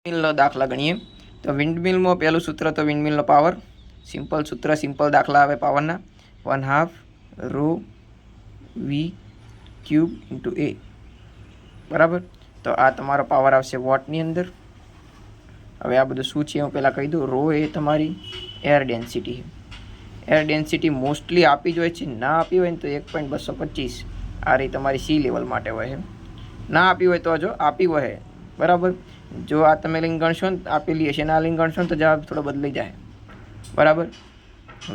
વિન્ડમિલનો દાખલા ગણીએ તો વિન્ડમિલમાં પહેલું સૂત્ર તો વિન્ડમિલનો પાવર સિમ્પલ સૂત્ર સિમ્પલ દાખલા આવે પાવરના 1/2 રો વી ક્યુબ ઇન્ટુ એ બરાબર. તો આ તમારો પાવર આવશે વોટની અંદર. હવે આ બધું શું છે હું પહેલાં કહી દઉં. રો એ તમારી એર ડેન્સિટી છે. એર ડેન્સિટી મોસ્ટલી આપી જ હોય છે. ના આપી હોય ને તો 1.225 આ રહી તમારી સી લેવલ માટે હોય છે. ના આપી હોય તો જો આપી હોય બરાબર. જો આ તમે લિંક ગણશો ને આપેલી હશે ને આ લિંક ગણશો ને તો જવાબ થોડો બદલાઈ જાય બરાબર.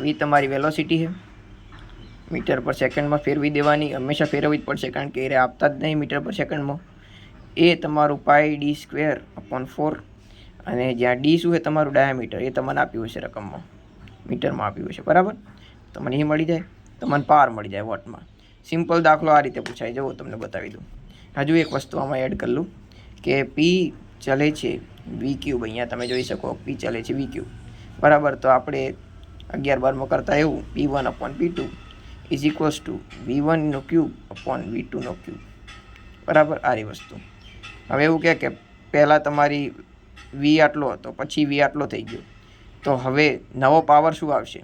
વી તમારી વેલોસિટી છે. મીટર પર સેકન્ડમાં ફેરવી દેવાની, હંમેશા ફેરવવી જ પડશે કારણ કે એ આપતા જ નહીં મીટર પર સેકન્ડમાં. એ તમારું πd²/4 અને જ્યાં ડી શું છે તમારું ડાયામીટર એ તમને આપ્યું હશે રકમમાં, મીટરમાં આપ્યું હશે બરાબર. તો મને એ મળી જાય, તમને પાવર મળી જાય વોટમાં. સિમ્પલ દાખલો આ રીતે પૂછાય. જુઓ તમને બતાવી દઉં. હજુ એક વસ્તુ આમાં એડ કરી લઉં કે પી ચલે છે વી ક્યુબ. અહીંયા તમે જોઈ શકો પી ચલે છે વી ક્યુબ બરાબર. તો આપણે 11/12 કરતા એવું P1/P2 is equals to V1 cube upon V2 cube બરાબર. આરી વસ્તુ હવે એવું કહે કે પહેલાં તમારી વી આટલો હતો પછી વી આટલો થઈ ગયો, તો હવે નવો પાવર શું આવશે?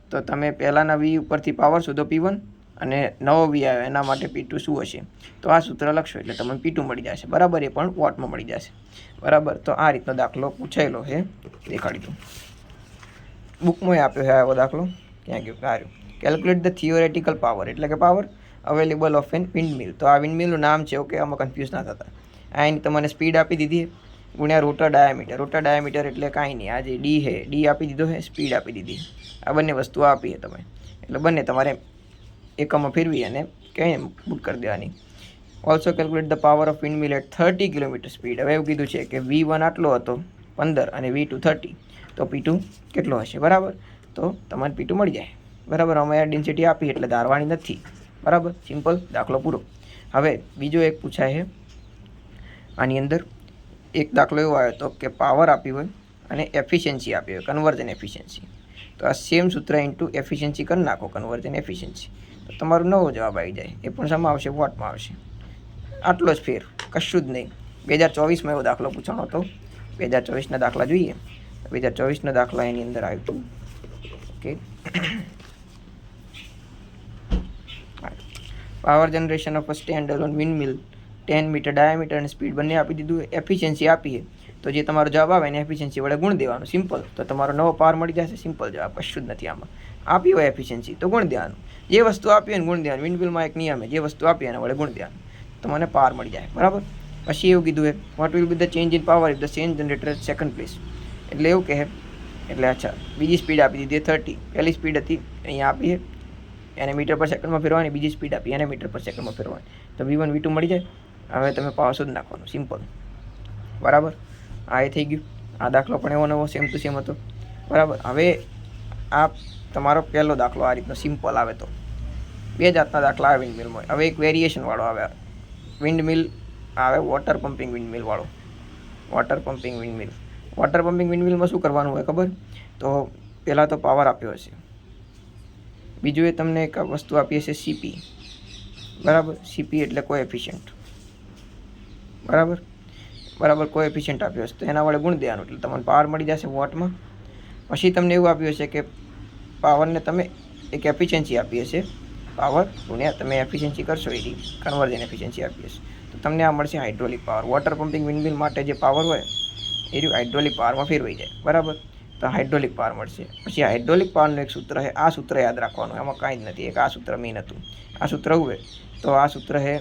તો તમે પહેલાંના વી ઉપરથી પાવર શોધો P1 અને નવો વી આવે એના માટે P2 શું હશે? તો આ સૂત્ર લખશો એટલે તમને P2 મળી જશે બરાબર. એ પણ વોટમાં મળી જશે બરાબર. તો આ રીતનો દાખલો પૂછાયેલો છે, દેખાડી દઉં. બુકમાં આપ્યો છે આવો દાખલો. ક્યાં ગયો? કાર્યો કેલ્ક્યુલેટ ધ થિયોરેટિકલ પાવર એટલે કે પાવર અવેલેબલ ઓફ એન વિન્ડમિલ. તો આ વિન્ડમિલનું નામ છે. ઓકે, આમાં કન્ફ્યુઝ ના થતા. આ એની તમને સ્પીડ આપી દીધી ગુણ્યા રોટર ડાયામીટર. રોટર ડાયામીટર એટલે કાંઈ નહીં, આ જે ડી છે ડી આપી દીધો છે, સ્પીડ આપી દીધી. આ બંને વસ્તુ આપી છે તમે, એટલે બંને તમારે એકમમાં ફેરવી અને કંઈ બુક કરી દેવાની. Also calculate the power of windmill at 30 kilometre speed. હવે એવું કીધું છે કે V1 આટલો હતો 15 અને V2 30, તો P2 કેટલો હશે બરાબર. તો તમારે P2 મળી જાય બરાબર. અમે એર ડેન્સિટી આપી એટલે ધારવાની નથી બરાબર. સિમ્પલ દાખલો પૂરો. હવે બીજો એક પૂછાય છે આની અંદર. એક દાખલો એવો આવ્યો હતો કે પાવર આપી હોય અને એફિશિયન્સી આપી હોય, કન્વર્ઝન એફિશિયન્સી. તો આ સેમ સૂત્ર ઇન્ટુ એફિશિયન્સી કરી નાખો, કન્વર્ઝન એફિશિયન્સી, તો તમારો નવો જવાબ આવી જાય. એ પણ શામાં આવશે? વોટમાં આવશે. આટલો જ ફેર, કશું જ નહીં. 2024માં એવો દાખલો પૂછવાનો હતો. 2024ના દાખલા જોઈએ. 2024ના દાખલા એની અંદર આવ્યું હતું. Okay, power generation of a stand on windmill 10 metre diameter અને સ્પીડ બંને આપી દીધું. એફિશિયન્સી આપીએ તો જે તમારો જવાબ આવે એને એફિશિયન્સી વડે ગુણ દેવાનું. સિમ્પલ. તો તમારો નવો પાવર મળી જશે. સિમ્પલ જવાબ, કશું જ નથી આમાં. આપી હોય એફિશિયન્સી તો ગુણ દેવાનું. જે વસ્તુ આપી હોય ને ગુણ દેવાનું. વિન્ડમિલમાં એક નિયમ છે, જે વસ્તુ આપી એના વડે ગુણ દેવાનું, તો મને પાવર મળી જાય બરાબર. પછી એવું કીધું what will be the change in power if the same generator second place. એટલે એવું કહે, એટલે અચ્છા બીજી સ્પીડ આપી દીધી 30. પહેલી સ્પીડ હતી અહીંયા આપી એને મીટર પર સેકન્ડમાં ફેરવાની, બીજી સ્પીડ આપી એને મીટર પર સેકન્ડમાં ફેરવાની, તો V1 V2 મળી જાય. હવે તમે પાવર શોધી નાખવાનું. સિમ્પલ બરાબર. આ એ થઈ ગયું. આ દાખલો પણ એવો નવો સેમ ટુ સેમ હતો બરાબર. હવે આ તમારો પહેલો દાખલો આ રીતનો સિમ્પલ આવે. તો બે જાતના દાખલા આવે વિન્ડમિલમાં. હવે એક વેરિએશનવાળો આવે વિન્ડમિલ આવે, વોટર પમ્પિંગ વિન્ડમિલવાળો. Water pumping windmill. Water pumping વિન્ડમિલમાં શું કરવાનું હોય ખબર? તો પહેલાં તો પાવર આપ્યો હશે. બીજું એ તમને એક વસ્તુ આપી હશે CP બરાબર. CP એટલે કોએફિશિયન્ટ બરાબર. બરાબર, કોએફિશિયન્ટ આપ્યો હશે તો એના વડે ગુણ દેવાનું એટલે તમને પાવર મળી જશે વોટમાં. પછી તમને એવું આપ્યું હશે કે પાવરને તમે એક એફિશિયન્સી આપી હશે, પાવર ગુણ્યા તમે એફિશિયન્સી કરશો એ કન્વર્ઝન એફિશિયન્સી આપી હશે, તો તમને આ મળશે હાઇડ્રોલિક પાવર. વોટર પમ્પિંગ વિન્ડમિલ માટે જે પાવર હોય એ હાઇડ્રોલિક પાવરમાં ફેરવાઈ જાય બરાબર. તો હાઇડ્રોલિક પાવર મળશે. પછી હાઇડ્રોલિક પાવરનું એક સૂત્ર છે. આ સૂત્ર યાદ રાખવાનું, એમાં કાંઈ જ નથી. એક આ સૂત્ર મેઇન હતું. આ સૂત્ર હોય તો આ સૂત્ર છે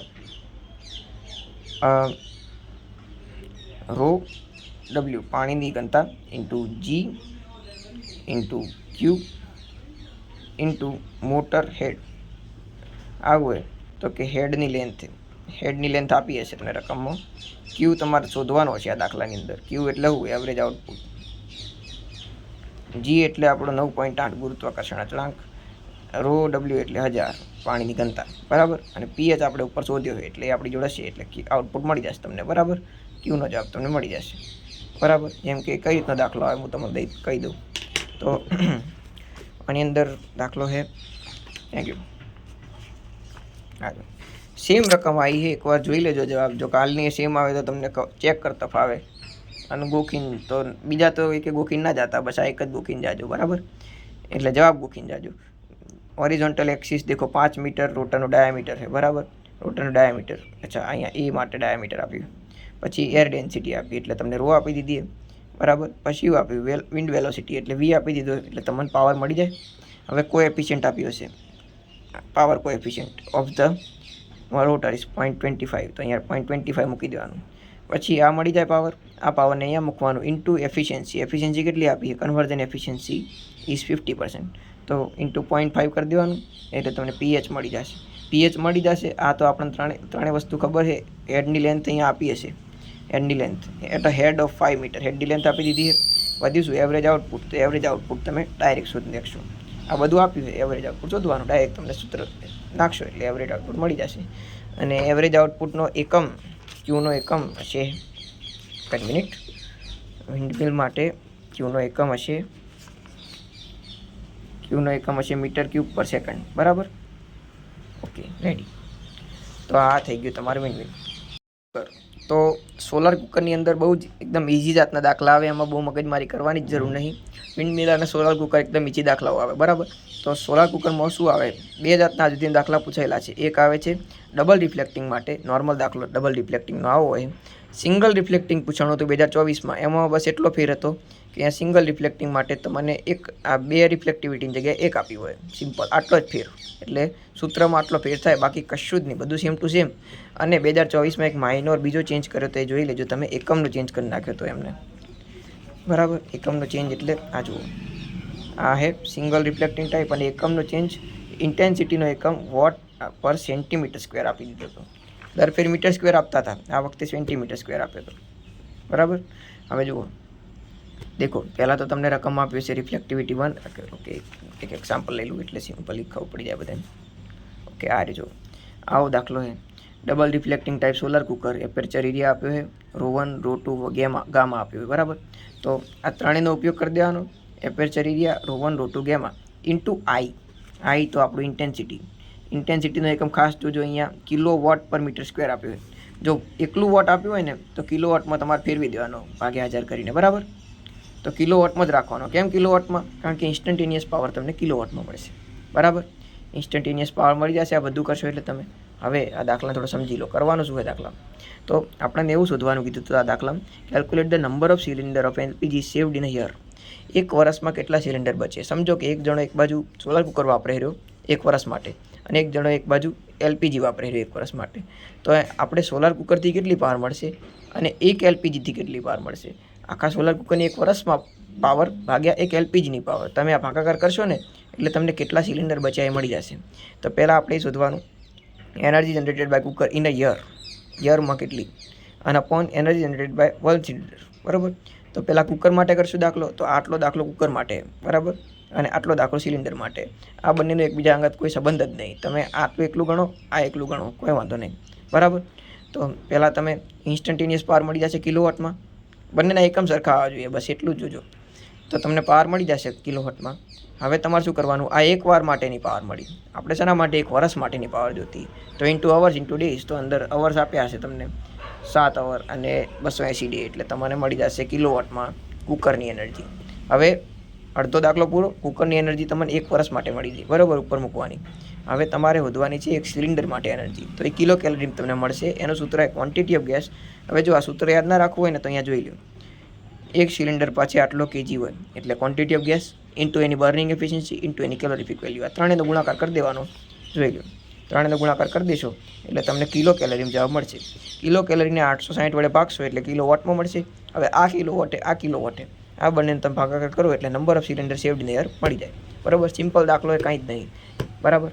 રો W પાણીની ઘનતા into G into Q into motor head. આવું હોય તો કે હેડની લેન્થ આપી હશે તમને રકમમાં. Q તમારે શોધવાનો છે આ દાખલાની અંદર. Q એટલે શું? Average output. G એટલે આપણો 9.8 ગુરુત્વાકર્ષણ અચળાંક. રો W એટલે 1000 પાણીની ઘનતા બરાબર. અને pH આપણે ઉપર શોધ્યો હોય એટલે આપણી જોડે છે એટલે આઉટપુટ મળી જશે તમને બરાબર. Qનો જવાબ તમને મળી જશે બરાબર. જેમ કે કઈ રીતનો દાખલો આવે હું તમને કહી દઉં. તો આની અંદર દાખલો છે, થેન્ક યુ. હા, સેમ રકમ આવી છે, એકવાર જોઈ લેજો જવાબ. જો કાલની સેમ આવે તો તમને ચેક કરતા ફાવે. અને ગોખીન તો બીજા તો એક ગોખીન ના જતા, બસ આ એક જ ગોખીન જાજો, બરાબર. એટલે જવાબ ગોખીન જાજો. ઓરિઝોન્ટલ એક્સિસ દેખો 5 મીટર રોટરનું ડાયામીટર છે, બરાબર. રોટરનું ડાયામીટર, અચ્છા અહીંયા એ માટે ડાયામીટર આપ્યું. પછી એર ડેન્સિટી આપી એટલે તમને રો આપી દીધી, બરાબર. પછી શું આપ્યું? વિન્ડ વેલોસિટી એટલે વી આપી દીધો એટલે તમને પાવર મળી જાય. હવે કોએફિશિયન્ટ આપ્યું હશે, power coefficient of the rotor is 0.25, તો અહીંયા 0.25 મૂકી દેવાનું. પછી આ મળી જાય પાવર, આ પાવરને અહીંયા મૂકવાનું ઇન્ટુ એફિશિયન્સી. એફિશિયન્સી કેટલી આપી છે? કન્વર્ઝન એફિશિયન્સી ઇઝ 50%, તો ઇન્ટુ 0.5 કરી દેવાનું એટલે તમને પીએચ મળી જશે. પીએચ મળી જશે. આ તો આપણને ત્રણેય વસ્તુ ખબર છે. હેડની લેન્થ અહીંયા આપી હશે, હેડની length at a head of 5 metre, હેડની લેન્થ આપી દીધી છે. વધ્યું શું? એવરેજ આઉટપુટ, તો એવરેજ આઉટપુટ તમે ડાયરેક્ટ શોધી નાખશો. આ બધું આપ્યું છે, એવરેજ આઉટપુટ શોધવાનું, ડાયરેક્ટ તમને સૂત્ર નાખશો એટલે એવરેજ આઉટપુટ મળી જશે. અને એવરેજ આઉટપુટનો એકમ, ક્યુનો એકમ હશે, એક મિનિટ, વિન્ડમિલ માટે ક્યુનો એકમ હશે, મીટર ક્યુબ પર સેકન્ડ, બરાબર. Okay, ready. તો આ થઈ ગયું તમારું વિન્ડમિલ. તો સોલાર કુકરની અંદર બહુ જ એકદમ ઇઝી જાતના દાખલા આવે, એમાં બહુ મગજમારી કરવાની જ જરૂર નહીં. વિન્ડમિલ અને સોલાર કુકર એકદમ ઇઝી દાખલાઓ આવે, બરાબર. તો સોલાર કુકરમાં શું આવે? 2 જાતના જુદી દાખલા પૂછાયેલા છે. એક આવે છે ડબલ રિફ્લેક્ટિંગ માટે, નોર્મલ દાખલો ડબલ રિફ્લેક્ટિંગનો આવો હોય. સિંગલ રિફ્લેક્ટિંગ પૂછવાનું હતું 2024માં, એમાં બસ એટલો ફેર હતો કે અહીંયા સિંગલ રિફ્લેક્ટિંગ માટે તમને આ 2 રિફ્લેક્ટિવિટીની જગ્યાએ 1 આપી હોય, સિમ્પલ આટલો જ ફેર. એટલે સૂત્રમાં આટલો ફેર થાય, બાકી કશું જ નહીં, બધું સેમ ટુ સેમ. અને 2024માં એક માઇનોર બીજો ચેન્જ કર્યો તો એ જોઈ લેજો તમે, એકમનો ચેન્જ કરી નાખ્યો હતો એમને, બરાબર. એકમનો ચેન્જ એટલે આ જુઓ, આ હે સિંગલ રિફ્લેક્ટિંગ ટાઈપ, અને એકમનો ચેન્જ ઇન્ટેન્સિટીનો એકમ વોટ પર સેન્ટીમીટર સ્ક્વેર આપી દીધો હતો. દર ફેર મીટર સ્ક્વેર આપતા હતા, આ વખતે સેન્ટીમીટર સ્ક્વેર આપ્યો હતો, બરાબર. હવે જુઓ, દેખો પહેલાં તો તમને રકમ આપ્યું છે રિફ્લેક્ટિવિટી 1. ઓકે, એક એક્ઝામ્પલ લઈ લઉં એટલે સિમ્પલી ખબર પડી જાય બધાને. ઓકે, આ જો આવો દાખલો છે. Double reflecting type solar cooker, aperture area આપ્યો છે, રો1 રો2 ગામા આપ્યો છે, બરાબર. તો આ ત્રણેયનો ઉપયોગ કરી દેવાનો. એપર્ચર એરિયા, રો1 રો2 ગામા ઇન્ટુ આઈ તો આપણું ઇન્ટેન્સિટીનો એકમ ખાસ જોજો, અહીંયા kilo watt per metre square આપ્યો હોય. જો એકલું વોટ આપ્યું હોય ને તો કિલો વોટમાં તમારે ફેરવી દેવાનો ભાગ્યા 1000 કરીને, બરાબર. તો કિલો વોટમાં જ રાખવાનો. કેમ કિલો વોટમાં? કારણ કે ઇન્સ્ટન્ટેનિયસ પાવર તમને કિલો વોટમાં મળશે, બરાબર. ઇન્સ્ટન્ટેનિયસ પાવર મળી જશે આ બધું કરશો એટલે તમે. હવે આ દાખલા થોડો સમજી લો, કરવાનું શું હોય દાખલા. તો આપણને એવું શોધવાનું કીધું હતું આ દાખલા, calculate the number of cylinder of LPG saved in a year. એક વર્ષમાં કેટલા સિલિન્ડર બચે? સમજો કે એક જણો એક બાજુ સોલાર કુકર વાપરી રહ્યો 1 વર્ષ માટે, અને એક જણો એક બાજુ એલપીજી વાપરી રહ્યો 1 વર્ષ માટે. તો આપણે સોલાર કુકરથી કેટલી પાવર મળશે અને એક એલપીજીથી કેટલી પાવર મળશે? આખા સોલાર કુકરની 1 વર્ષમાં પાવર ભાગ્યા એક એલપીજીની પાવર, તમે આ ભાગાકાર કરશો ને એટલે તમને કેટલા સિલિન્ડર બચ્યા એ મળી જશે. તો પહેલાં આપણે શોધવાનું energy generated by cooker in a યરમાં કેટલી, અને upon energy generated by 1 cylinder, બરાબર. તો પહેલાં કુકર માટે કરશું દાખલો, તો આટલો દાખલો કુકર માટે, બરાબર, અને આટલો દાખલો સિલિન્ડર માટે. આ બંનેનો એકબીજા અંગત કોઈ સંબંધ જ નહીં. તમે આટલું એકલું ગણો, આ એકલું ગણો, કોઈ વાંધો નહીં, બરાબર. તો પહેલાં તમે ઇન્સ્ટન્ટેનિયસ પાવર મળી જશે કિલોવોટમાં, બંનેના એકમ સરખા આવવા જોઈએ, બસ એટલું જ જોજો. તો તમને પાવર મળી જશે કિલોવોટમાં. હવે તમારે શું કરવાનું? આ 1 વાર માટેની પાવર મળી, આપણે શેના માટે? 1 વર્ષ માટેની પાવર જોતી. તો ઇન્ટુ અવર્સ ઇન્ટુ ડેઝ, તો અંદર અવર્સ આપ્યા હશે તમને 7 અવર અને 280 ડે, એટલે તમને મળી જશે કિલોવોટમાં કુકરની એનર્જી. હવે અડધો દાખલો પૂરો. કુકરની એનર્જી તમને 1 વર્ષ માટે મળી ગઈ, બરાબર, ઉપર મૂકવાની. હવે તમારે શોધવાની છે એક સિલિન્ડર માટે એનર્જી, તો એ કિલો કેલરી તમને મળશે. એનું સૂત્ર ક્વોન્ટિટી ઓફ ગેસ. હવે જો આ સૂત્ર યાદ ના રાખવું હોય ને તો અહીંયા જોઈ લો, એક સિલિન્ડર પાછળ આટલો કેજી હોય એટલે ક્વોન્ટિટી ઓફ ગેસ ઇન્ટુ એની બર્નિંગ એફિશિયન્સી ઇન્ટુ એની કેલોરીફિક વેલ્યુ, આ ત્રણેયનો ગુણાકાર કરી દેવાનો. જોઈ લો, ત્રણેયનો ગુણાકાર કરી દેશો એટલે તમને કિલો કેલરીમાં જવાબ મળશે. કિલો કેલરીને 860 વડે ભાગશો એટલે કિલો વોટમાં મળશે. હવે આ કિલો વોટે આ બંનેને તમે ભાગાકાર કરો એટલે number of cylinder saved in year મળી જાય, બરાબર. સિમ્પલ દાખલો એ કાંઈ જ નહીં, બરાબર.